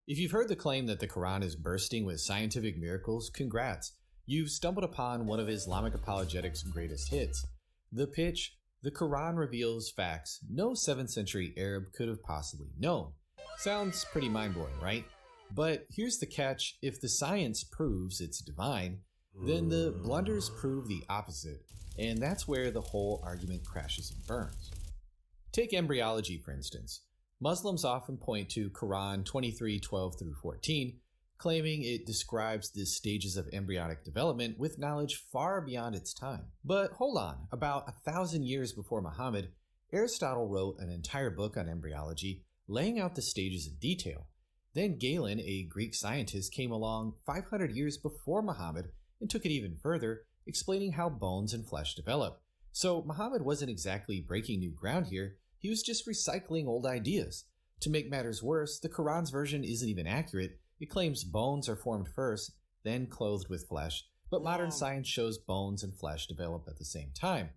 If you've heard the claim that the Quran is bursting with scientific miracles, congrats. You've stumbled upon one of Islamic apologetics' greatest hits. The pitch: the Quran reveals facts no 7th century Arab could have possibly known. Sounds pretty mind-blowing, right? But here's the catch: if the science proves it's divine, then the blunders prove the opposite, and that's where the whole argument crashes and burns. Take embryology, for instance. Muslims often point to Quran 23:12-14, claiming it describes the stages of embryonic development with knowledge far beyond its time. But hold on, about 1,000 years before Muhammad, Aristotle wrote an entire book on embryology, laying out the stages in detail. Then Galen, a Greek scientist, came along 500 years before Muhammad and took it even further, explaining how bones and flesh develop. So Muhammad wasn't exactly breaking new ground here, he was just recycling old ideas. To make matters worse, the Quran's version isn't even accurate. It claims bones are formed first, then clothed with flesh, but modern science shows bones and flesh develop at the same time.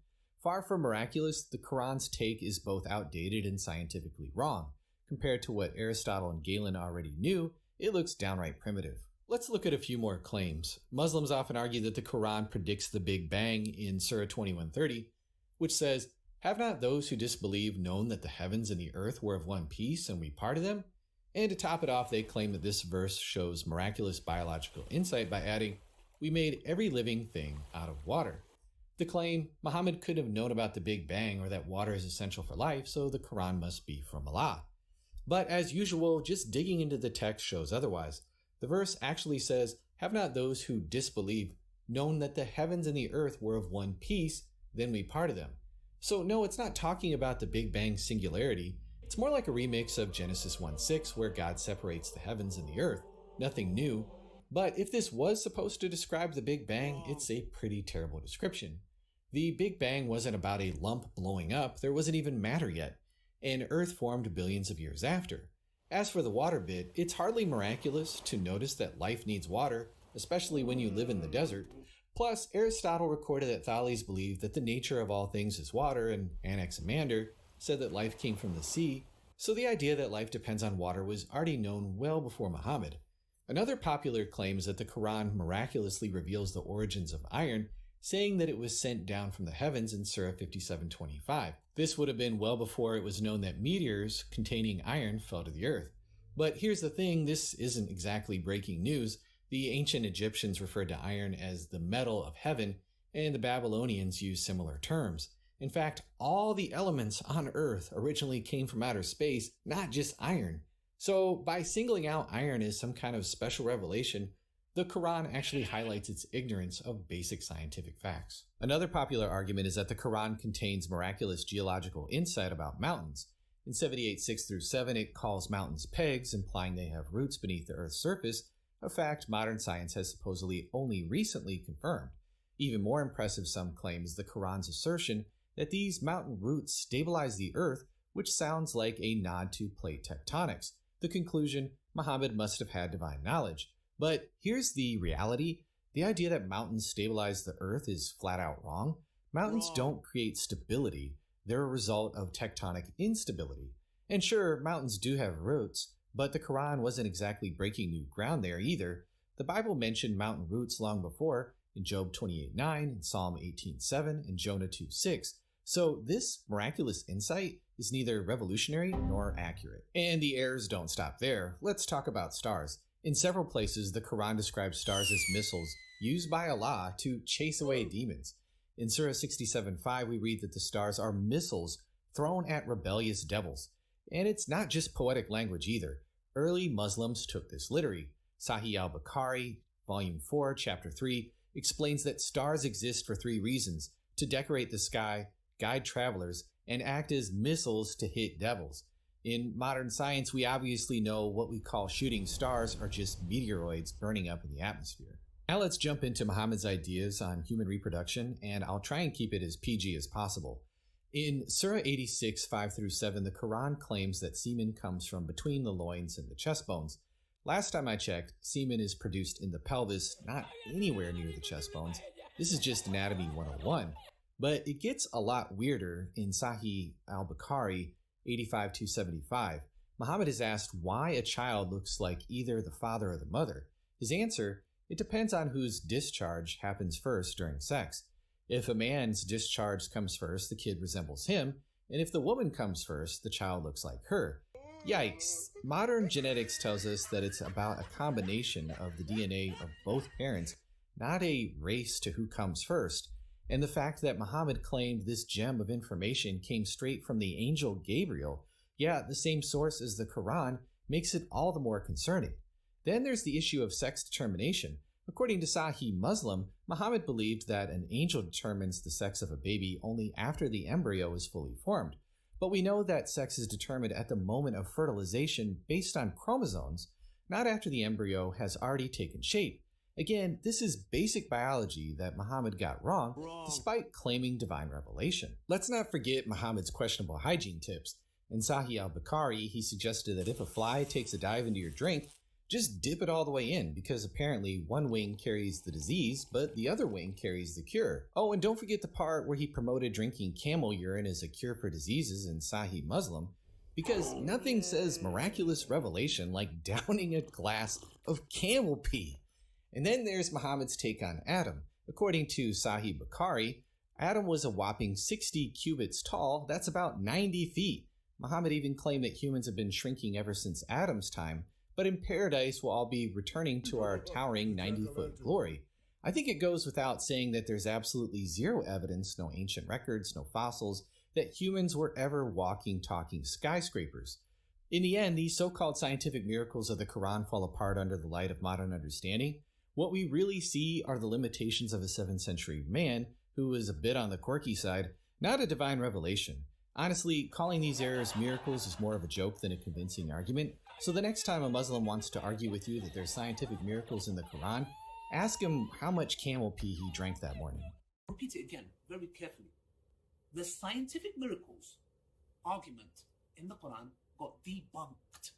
Far from miraculous, the Quran's take is both outdated and scientifically wrong. Compared to what Aristotle and Galen already knew, it looks downright primitive. Let's look at a few more claims. Muslims often argue that the Quran predicts the Big Bang in Surah 21:30, which says, "Have not those who disbelieve known that the heavens and the earth were of one piece and we parted them?" And to top it off, they claim that this verse shows miraculous biological insight by adding, "We made every living thing out of water." The claim, Muhammad could have known about the Big Bang or that water is essential for life, so the Quran must be from Allah. But as usual, just digging into the text shows otherwise. The verse actually says, "Have not those who disbelieve known that the heavens and the earth were of one piece, then we parted them." So no, it's not talking about the Big Bang singularity. It's more like a remix of Genesis 1:6, where God separates the heavens and the earth. Nothing new. But if this was supposed to describe the Big Bang, it's a pretty terrible description. The Big Bang wasn't about a lump blowing up, there wasn't even matter yet, and Earth formed billions of years after. As for the water bit, it's hardly miraculous to notice that life needs water, especially when you live in the desert. Plus, Aristotle recorded that Thales believed that the nature of all things is water, and Anaximander said that life came from the sea, so the idea that life depends on water was already known well before Muhammad. Another popular claim is that the Quran miraculously reveals the origins of iron, saying that it was sent down from the heavens in Surah 57:25. This would have been well before it was known that meteors containing iron fell to the earth. But here's the thing, this isn't exactly breaking news. The ancient Egyptians referred to iron as the metal of heaven, and the Babylonians used similar terms. In fact, all the elements on Earth originally came from outer space, not just iron. So by singling out iron as some kind of special revelation, the Quran actually highlights its ignorance of basic scientific facts. Another popular argument is that the Quran contains miraculous geological insight about mountains. In 78:6-7, it calls mountains pegs, implying they have roots beneath the Earth's surface, a fact modern science has supposedly only recently confirmed. Even more impressive, some claim, is the Quran's assertion that these mountain roots stabilize the Earth, which sounds like a nod to plate tectonics. The conclusion, Muhammad must have had divine knowledge. But here's the reality. The idea that mountains stabilize the Earth is flat out wrong. Mountains don't create stability. They're a result of tectonic instability. And sure, mountains do have roots, but the Quran wasn't exactly breaking new ground there either. The Bible mentioned mountain roots long before, in Job 28:9, in Psalm 18:7, and Jonah 2:6. So this miraculous insight is neither revolutionary nor accurate. And the errors don't stop there. Let's talk about stars. In several places, the Quran describes stars as missiles used by Allah to chase away demons. In Surah 67:5, we read that the stars are missiles thrown at rebellious devils. And it's not just poetic language either. Early Muslims took this literally. Sahih al-Bukhari, Volume 4, Chapter 3, explains that stars exist for 3 reasons: to decorate the sky, guide travelers, and act as missiles to hit devils. In modern science, we obviously know what we call shooting stars are just meteoroids burning up in the atmosphere. Now let's jump into Muhammad's ideas on human reproduction, and I'll try and keep it as PG as possible. In Surah 86:5-7, the Quran claims that semen comes from between the loins and the chest bones. Last time I checked, semen is produced in the pelvis, not anywhere near the chest bones. This is just Anatomy 101. But it gets a lot weirder in Sahih al-Bukhari 85-75. Muhammad is asked why a child looks like either the father or the mother. His answer, it depends on whose discharge happens first during sex. If a man's discharge comes first, the kid resembles him, and if the woman comes first, the child looks like her. Yikes. Modern genetics tells us that it's about a combination of the DNA of both parents, not a race to who comes first. And the fact that Muhammad claimed this gem of information came straight from the angel Gabriel, the same source as the Quran, makes it all the more concerning. Then there's the issue of sex determination. According to Sahih Muslim, Muhammad believed that an angel determines the sex of a baby only after the embryo is fully formed. But we know that sex is determined at the moment of fertilization based on chromosomes, not after the embryo has already taken shape. Again, this is basic biology that Muhammad got wrong, despite claiming divine revelation. Let's not forget Muhammad's questionable hygiene tips. In Sahih al-Bukhari, he suggested that if a fly takes a dive into your drink, just dip it all the way in, because apparently one wing carries the disease, but the other wing carries the cure. Oh, and don't forget the part where he promoted drinking camel urine as a cure for diseases in Sahih Muslim, because nothing says miraculous revelation like downing a glass of camel pee. And then there's Muhammad's take on Adam. According to Sahih Bukhari, Adam was a whopping 60 cubits tall, that's about 90 feet. Muhammad even claimed that humans have been shrinking ever since Adam's time, but in paradise we'll all be returning to our towering 90-foot glory. I think it goes without saying that there's absolutely zero evidence, no ancient records, no fossils, that humans were ever walking, talking skyscrapers. In the end, these so-called scientific miracles of the Quran fall apart under the light of modern understanding. What we really see are the limitations of a 7th century man who was a bit on the quirky side, not a divine revelation. Honestly, calling these errors miracles is more of a joke than a convincing argument, so the next time a Muslim wants to argue with you that there's scientific miracles in the Quran, ask him how much camel pee he drank that morning. Repeat it again, very carefully. The scientific miracles argument in the Quran got debunked.